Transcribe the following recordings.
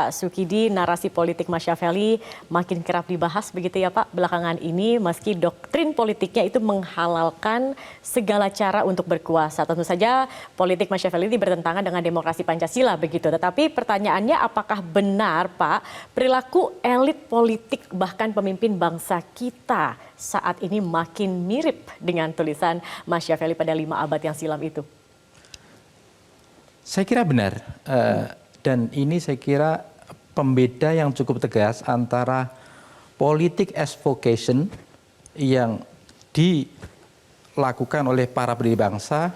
Pak Sukidi, narasi politik Machiavelli makin kerap dibahas begitu ya Pak belakangan ini, meski doktrin politiknya itu menghalalkan segala cara untuk berkuasa. Tentu saja politik Machiavelli ini bertentangan dengan demokrasi Pancasila begitu. Tetapi pertanyaannya, apakah benar Pak perilaku elit politik bahkan pemimpin bangsa kita saat ini makin mirip dengan tulisan Machiavelli pada 5 abad yang silam itu? Saya kira benar, dan ini saya kira pembeda yang cukup tegas antara politik as vocation yang dilakukan oleh para pendiri bangsa,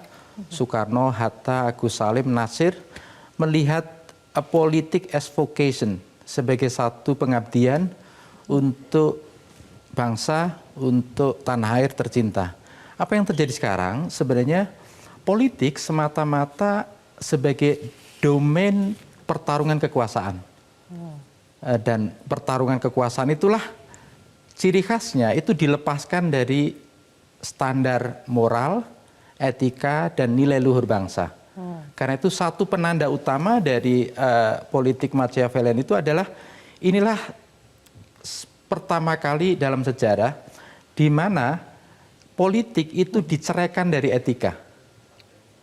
Soekarno, Hatta, Agus Salim, Nasir, melihat politik as vocation sebagai satu pengabdian untuk bangsa, untuk tanah air tercinta. Apa yang terjadi sekarang sebenarnya politik semata-mata sebagai domain pertarungan kekuasaan. Dan pertarungan kekuasaan itulah ciri khasnya itu dilepaskan dari standar moral, etika, dan nilai luhur bangsa. Karena itu satu penanda utama dari politik Machiavellian itu adalah inilah pertama kali dalam sejarah di mana politik itu diceraikan dari etika.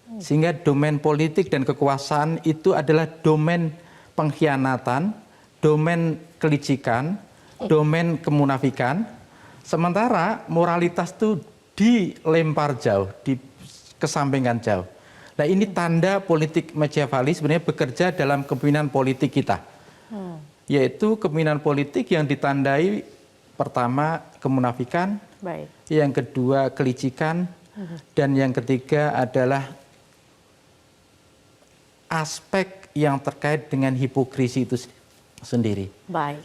Sehingga domain politik dan kekuasaan itu adalah domain pengkhianatan, domain kelicikan, domain kemunafikan. Sementara moralitas itu dilempar jauh, dikesampingkan jauh. Nah ini tanda politik Machiavelli sebenarnya bekerja dalam kepemimpinan politik kita. Yaitu kepemimpinan politik yang ditandai pertama kemunafikan, yang kedua kelicikan, dan yang ketiga adalah aspek yang terkait dengan hipokrisi itu sendiri.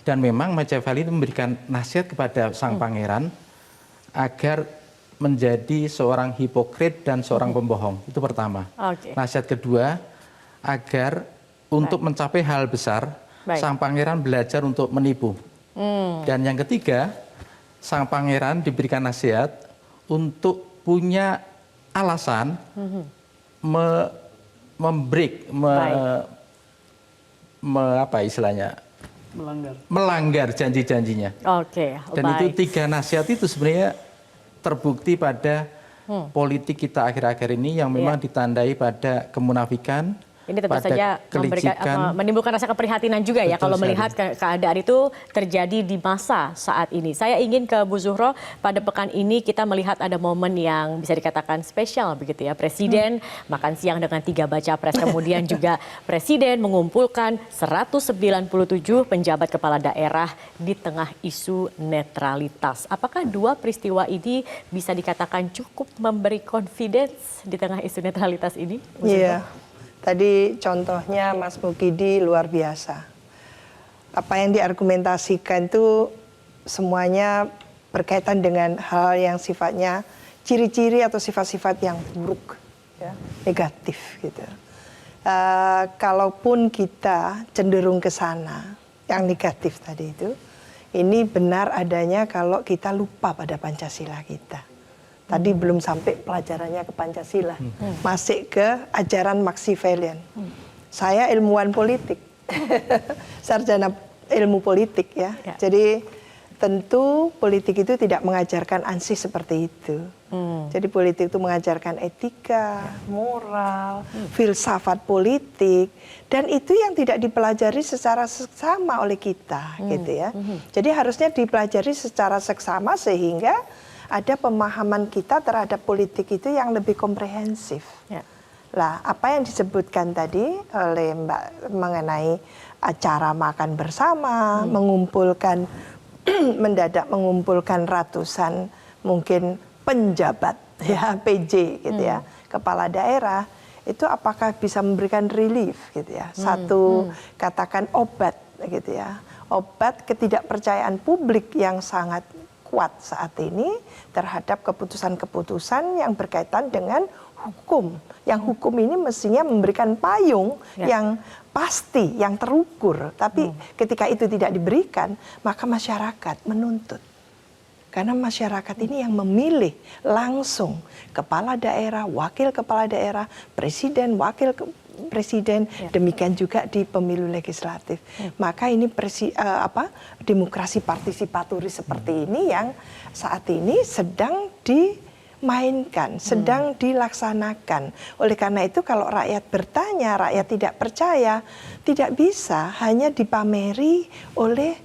Dan memang Machiavelli memberikan nasihat kepada sang pangeran agar menjadi seorang hipokrit dan seorang pembohong. Itu pertama. Nasihat kedua, agar untuk mencapai hal besar, sang pangeran belajar untuk menipu. Dan yang ketiga, sang pangeran diberikan nasihat untuk punya alasan melanggar janji-janjinya. Dan itu tiga nasihat itu sebenarnya terbukti pada politik kita akhir-akhir ini yang memang ditandai pada kemunafikan. Ini tentu saja menimbulkan rasa keprihatinan juga ya kalau melihat keadaan itu terjadi di masa saat ini. Saya ingin ke Bu Zuhro, pada pekan ini kita melihat ada momen yang bisa dikatakan spesial begitu ya. Presiden makan siang dengan 3 baca pres, kemudian juga Presiden mengumpulkan 197 penjabat kepala daerah di tengah isu netralitas. Apakah 2 peristiwa ini bisa dikatakan cukup memberi confidence di tengah isu netralitas ini? Iya. Tadi contohnya Mas Mukidi luar biasa. Apa yang diargumentasikan itu semuanya berkaitan dengan hal yang sifatnya ciri-ciri atau sifat-sifat yang buruk, ya, negatif gitu. Kalaupun kita cenderung ke sana, yang negatif tadi itu, ini benar adanya kalau kita lupa pada Pancasila kita. Tadi belum sampai pelajarannya ke Pancasila, masih ke ajaran Machiavellian. Saya ilmuwan politik, sarjana ilmu politik ya. Jadi tentu politik itu tidak mengajarkan ansih seperti itu. Jadi politik itu mengajarkan etika, moral, filsafat politik, dan itu yang tidak dipelajari secara seksama oleh kita, gitu ya. Jadi harusnya dipelajari secara seksama sehingga ada pemahaman kita terhadap politik itu yang lebih komprehensif. Lah, apa yang disebutkan tadi oleh Mbak mengenai acara makan bersama, mengumpulkan mendadak mengumpulkan ratusan mungkin penjabat ya PJ gitu ya, kepala daerah, itu apakah bisa memberikan relief gitu ya. Satu katakan obat gitu ya. Obat ketidakpercayaan publik yang sangat kuat saat ini terhadap keputusan-keputusan yang berkaitan dengan hukum. Yang hukum ini mestinya memberikan payung yang pasti, yang terukur. Tapi ketika itu tidak diberikan, maka masyarakat menuntut. Karena masyarakat ini yang memilih langsung kepala daerah, wakil kepala daerah, presiden, wakil presiden, demikian juga di pemilu legislatif. Maka ini demokrasi partisipatoris seperti ini yang saat ini sedang dimainkan, sedang dilaksanakan. Oleh karena itu kalau rakyat bertanya, rakyat tidak percaya, tidak bisa hanya dipameri oleh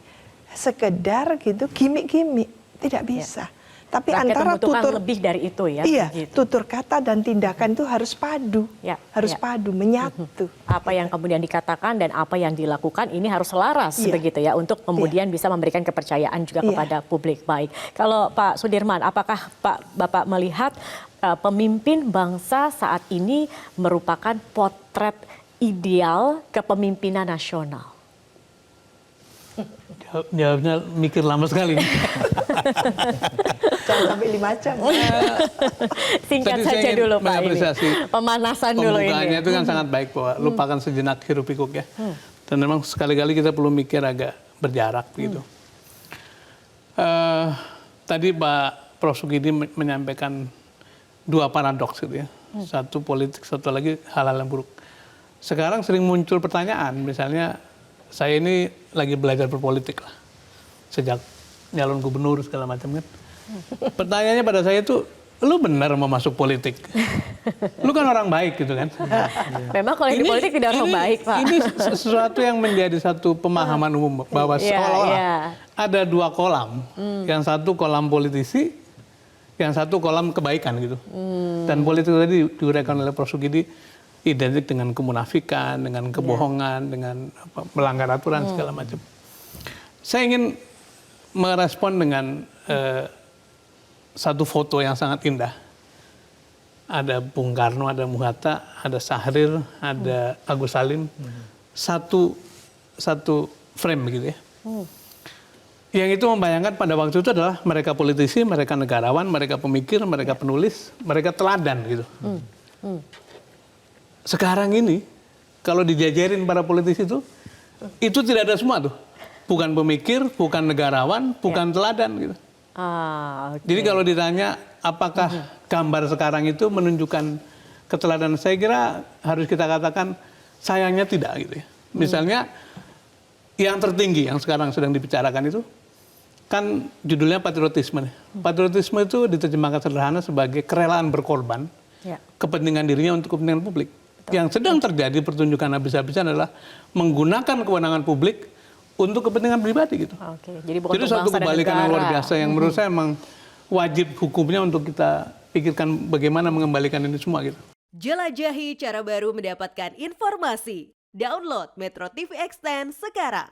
sekedar gitu gimmick-gimmick, tidak bisa. Tapi Rakyat antara membutuhkan tutur lebih dari itu ya. iya, begitu. tutur kata dan tindakan itu harus padu, harus padu, menyatu. Apa yang kemudian dikatakan dan apa yang dilakukan ini harus selaras begitu ya untuk kemudian bisa memberikan kepercayaan juga kepada publik. Baik. Kalau Pak Sudirman, apakah Bapak melihat pemimpin bangsa saat ini merupakan potret ideal kepemimpinan nasional? Jawabnya mikir lama sekali. Jangan sampai 5 jam. Singkat Tadi saja saya ingin dulu Pak ini. mengapresiasi Pemanasan dulu ini. Pembukaannya itu kan sangat baik bahwa lupakan sejenak hiruk pikuk ya. Dan memang sekali-kali kita perlu mikir agak berjarak gitu. Tadi Pak Prof. Sukidi menyampaikan 2 paradoks gitu ya. Satu politik, satu lagi hal-hal yang buruk. Sekarang sering muncul pertanyaan, misalnya saya ini lagi belajar berpolitik lah. Sejak nyalon gubernur segala macam kan. Pertanyaannya pada saya itu, lu benar mau masuk politik? Lu kan orang baik gitu kan. Memang kalau di politik tidak orang baik Pak. Ini sesuatu yang menjadi satu pemahaman umum bahwa seolah-olah ada 2 kolam. Yang satu kolam politisi, yang satu kolam kebaikan gitu. Dan politik tadi diuraikan oleh Prof. Sukidi identik dengan kemunafikan, dengan kebohongan, dengan melanggar aturan segala macam. Saya ingin merespon dengan satu foto yang sangat indah. Ada Bung Karno, ada Bung Hatta, ada Syahrir, ada Agus Salim. Satu frame gitu ya. Yang itu membayangkan pada waktu itu adalah mereka politisi, mereka negarawan, mereka pemikir, mereka penulis, mereka teladan gitu. Sekarang ini kalau dijajarin para politisi itu tidak ada semua tuh. Bukan pemikir, bukan negarawan, bukan teladan gitu. Jadi kalau ditanya apakah gambar sekarang itu menunjukkan keteladanan, saya kira harus kita katakan sayangnya tidak gitu ya. Misalnya yang tertinggi yang sekarang sedang dibicarakan itu kan judulnya patriotisme. Patriotisme itu diterjemahkan sederhana sebagai kerelaan berkorban kepentingan dirinya untuk kepentingan publik. Yang sedang terjadi pertunjukan habis-habisan adalah menggunakan kewenangan publik untuk kepentingan pribadi gitu. Jadi suatu kebalikan yang luar biasa yang menurut saya memang wajib hukumnya untuk kita pikirkan bagaimana mengembalikan ini semua gitu. Jelajahi cara baru mendapatkan informasi. Download Metro TV Extend sekarang.